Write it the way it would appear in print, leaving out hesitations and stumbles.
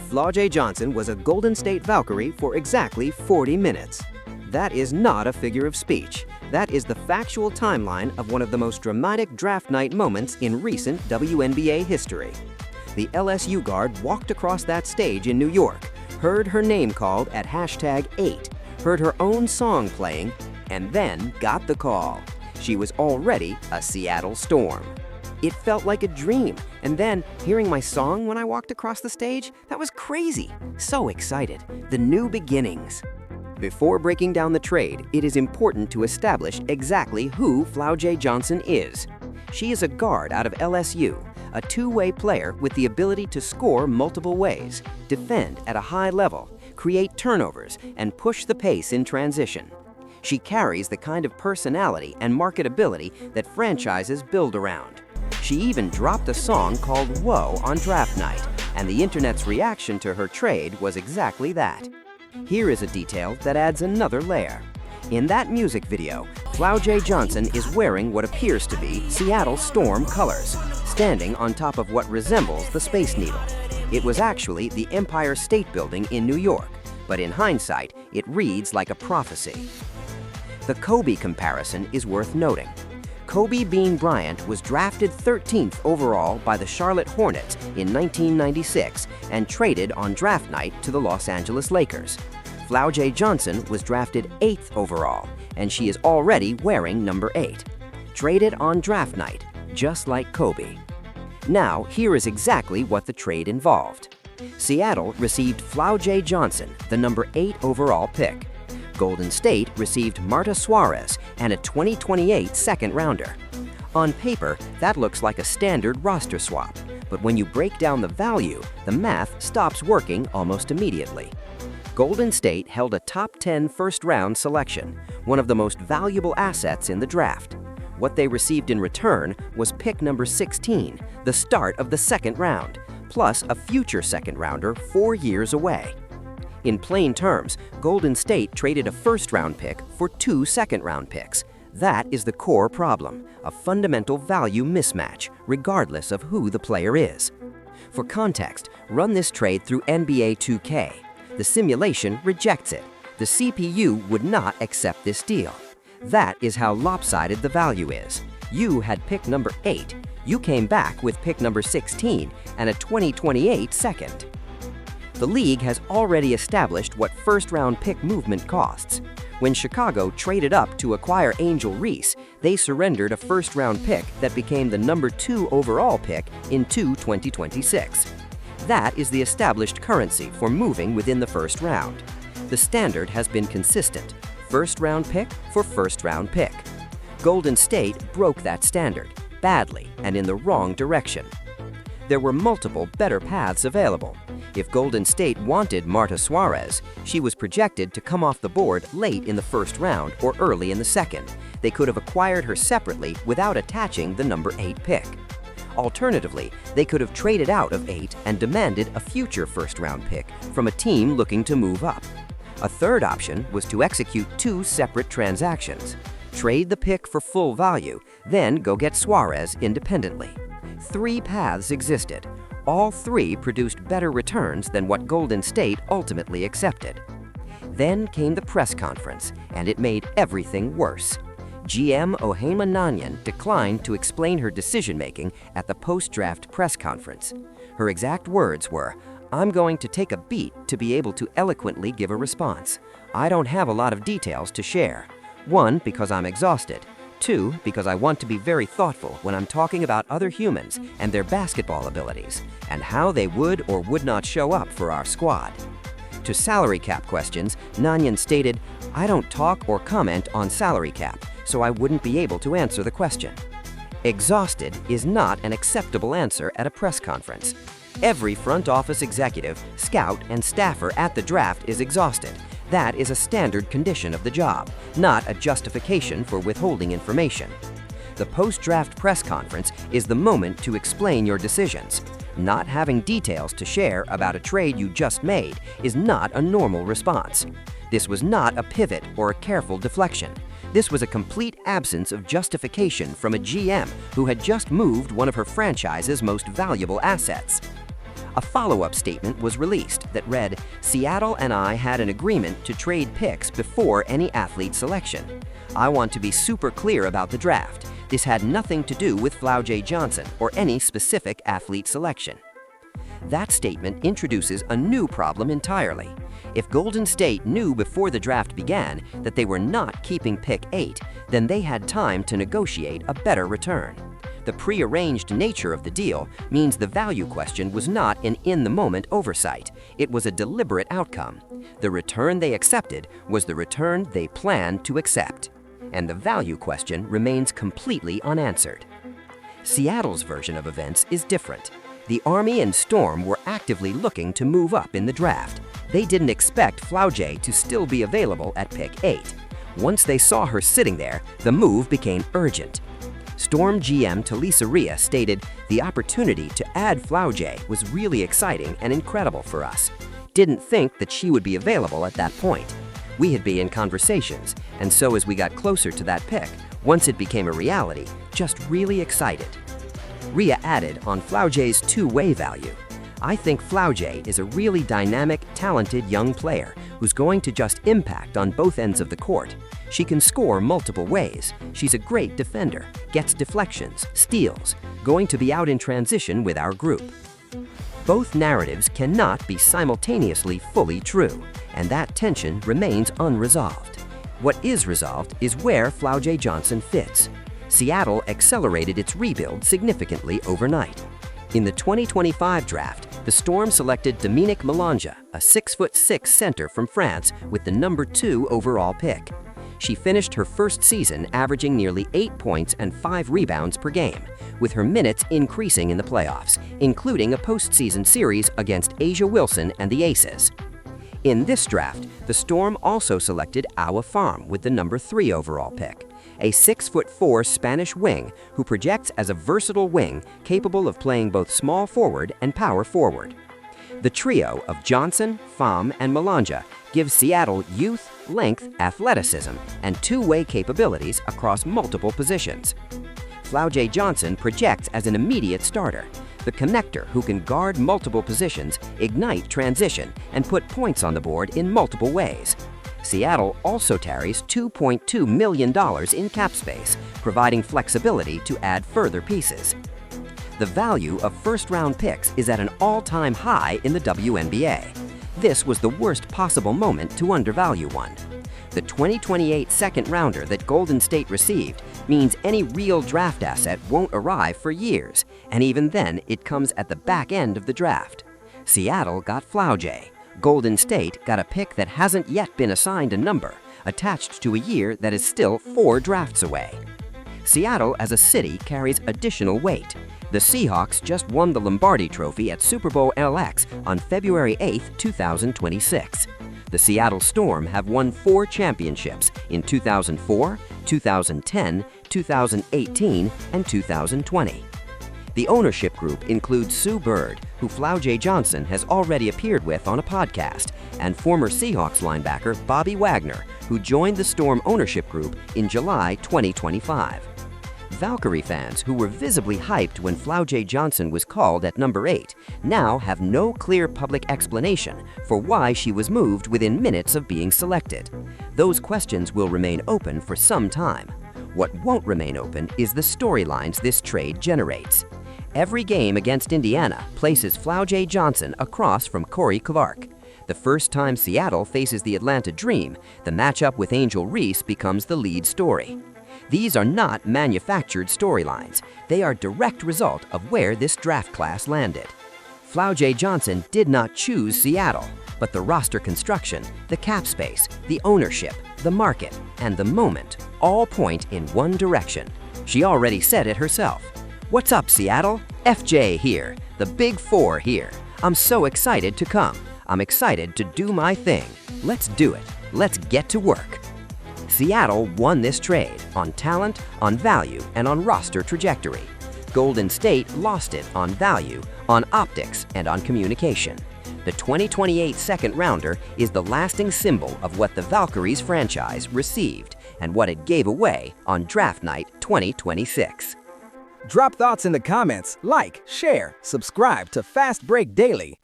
Flau'jae Johnson was a Golden State Valkyrie for exactly 40 minutes. That is not a figure of speech. That is the factual timeline of one of the most dramatic draft night moments in recent WNBA history. The LSU guard walked across that stage in New York, heard her name called at #8, heard her own song playing, and then got the call. She was already a Seattle Storm. It felt like a dream, and then hearing my song when I walked across the stage, that was crazy. So excited. The new beginnings. Before breaking down the trade, it is important to establish exactly who Flau'jae Johnson is. She is a guard out of LSU, a two-way player with the ability to score multiple ways, defend at a high level, create turnovers, and push the pace in transition. She carries the kind of personality and marketability that franchises build around. She even dropped a song called Whoa on draft night, and the internet's reaction to her trade was exactly that. Here is a detail that adds another layer. In that music video, Flau'jae Johnson is wearing what appears to be Seattle Storm colors, standing on top of what resembles the Space Needle. It was actually the Empire State Building in New York, but in hindsight, it reads like a prophecy. The Kobe comparison is worth noting. Kobe Bean Bryant was drafted 13th overall by the Charlotte Hornets in 1996 and traded on draft night to the Los Angeles Lakers. Flau'jae Johnson was drafted 8th overall, and she is already wearing number 8. Traded on draft night, just like Kobe. Now, here is exactly what the trade involved. Seattle received Flau'jae Johnson, the number 8 overall pick. Golden State received Marta Suárez and a 2028 second-rounder. On paper, that looks like a standard roster swap, but when you break down the value, the math stops working almost immediately. Golden State held a top 10 first-round selection, one of the most valuable assets in the draft. What they received in return was pick number 16, the start of the second round, plus a future second-rounder 4 years away. In plain terms, Golden State traded a first-round pick for 2 second-round picks. That is the core problem, a fundamental value mismatch, regardless of who the player is. For context, run this trade through NBA 2K. The simulation rejects it. The CPU would not accept this deal. That is how lopsided the value is. You had pick number 8. You came back with pick number 16 and a 2028 second. The league has already established what first-round pick movement costs. When Chicago traded up to acquire Angel Reese, they surrendered a first-round pick that became the number 2 overall pick in 2026. That is the established currency for moving within the first round. The standard has been consistent: first-round pick for first-round pick. Golden State broke that standard, badly and in the wrong direction. There were multiple better paths available. If Golden State wanted Marta Suárez, she was projected to come off the board late in the first round or early in the second. They could have acquired her separately without attaching the number 8 pick. Alternatively, they could have traded out of 8 and demanded a future first-round pick from a team looking to move up. A third option was to execute 2 separate transactions. Trade the pick for full value, then go get Suárez independently. 3 paths existed. All 3 produced better returns than what Golden State ultimately accepted. Then came the press conference, and it made everything worse. GM Ohema Nanyan declined to explain her decision-making at the post-draft press conference. Her exact words were, "I'm going to take a beat to be able to eloquently give a response. I don't have a lot of details to share. 1, because I'm exhausted. 2, because I want to be very thoughtful when I'm talking about other humans and their basketball abilities, and how they would or would not show up for our squad." To salary cap questions, Nanyan stated, "I don't talk or comment on salary cap, so I wouldn't be able to answer the question." Exhausted is not an acceptable answer at a press conference. Every front office executive, scout, and staffer at the draft is exhausted. That is a standard condition of the job, not a justification for withholding information. The post-draft press conference is the moment to explain your decisions. Not having details to share about a trade you just made is not a normal response. This was not a pivot or a careful deflection. This was a complete absence of justification from a GM who had just moved one of her franchise's most valuable assets. A follow-up statement was released that read, "Seattle and I had an agreement to trade picks before any athlete selection. I want to be super clear about the draft. This had nothing to do with Flau'jae Johnson or any specific athlete selection." That statement introduces a new problem entirely. If Golden State knew before the draft began that they were not keeping pick 8, then they had time to negotiate a better return. The prearranged nature of the deal means the value question was not an in-the-moment oversight. It was a deliberate outcome. The return they accepted was the return they planned to accept. And the value question remains completely unanswered. Seattle's version of events is different. The Army and Storm were actively looking to move up in the draft. They didn't expect Flau'jae to still be available at pick 8. Once they saw her sitting there, the move became urgent. Storm GM Talisa Rhea stated, "The opportunity to add Flau'jae was really exciting and incredible for us. Didn't think that she would be available at that point. We had been in conversations, and so as we got closer to that pick, once it became a reality, just really excited." Rhea added on Flau'jae's two-way value, "I think Flau'jae is a really dynamic, talented young player who's going to just impact on both ends of the court. She can score multiple ways. She's a great defender, gets deflections, steals, going to be out in transition with our group." Both narratives cannot be simultaneously fully true, and that tension remains unresolved. What is resolved is where Flau'jae Johnson fits. Seattle accelerated its rebuild significantly overnight. In the 2025 draft, the Storm selected Dominique Mélange, a 6'6" center from France with the number 2 overall pick. She finished her first season averaging nearly 8 points and 5 rebounds per game, with her minutes increasing in the playoffs, including a postseason series against A'ja Wilson and the Aces. In this draft, the Storm also selected Awa Pham with the number 3 overall pick, a 6'4" Spanish wing who projects as a versatile wing capable of playing both small forward and power forward. The trio of Johnson, Pham, and Mélange gives Seattle youth, length, athleticism, and two-way capabilities across multiple positions. Flau'jae Johnson projects as an immediate starter, the connector who can guard multiple positions, ignite transition, and put points on the board in multiple ways. Seattle also carries $2.2 million in cap space, providing flexibility to add further pieces. The value of first-round picks is at an all-time high in the WNBA. This was the worst possible moment to undervalue one. The 2028 second-rounder that Golden State received means any real draft asset won't arrive for years, and even then it comes at the back end of the draft. Seattle got Flau'jae. Golden State got a pick that hasn't yet been assigned a number, attached to a year that is still 4 drafts away. Seattle as a city carries additional weight. The Seahawks just won the Lombardi Trophy at Super Bowl LX on February 8, 2026. The Seattle Storm have won 4 championships in 2004, 2010, 2018, and 2020. The ownership group includes Sue Bird, who Flau'jae Johnson has already appeared with on a podcast, and former Seahawks linebacker Bobby Wagner, who joined the Storm ownership group in July 2025. Valkyrie fans who were visibly hyped when Flau'jae Johnson was called at number 8 now have no clear public explanation for why she was moved within minutes of being selected. Those questions will remain open for some time. What won't remain open is the storylines this trade generates. Every game against Indiana places Flau'jae Johnson across from Corey Clark. The first time Seattle faces the Atlanta Dream, the matchup with Angel Reese becomes the lead story. These are not manufactured storylines. They are a direct result of where this draft class landed. Flau'jae Johnson did not choose Seattle, but the roster construction, the cap space, the ownership, the market, and the moment all point in one direction. She already said it herself. "What's up, Seattle? FJ here, the Big 4 here. I'm so excited to come. I'm excited to do my thing. Let's do it. Let's get to work." Seattle won this trade on talent, on value, and on roster trajectory. Golden State lost it on value, on optics, and on communication. The 2028 second-rounder is the lasting symbol of what the Valkyries franchise received and what it gave away on draft night 2026. Drop thoughts in the comments, like, share, subscribe to Fast Break Daily.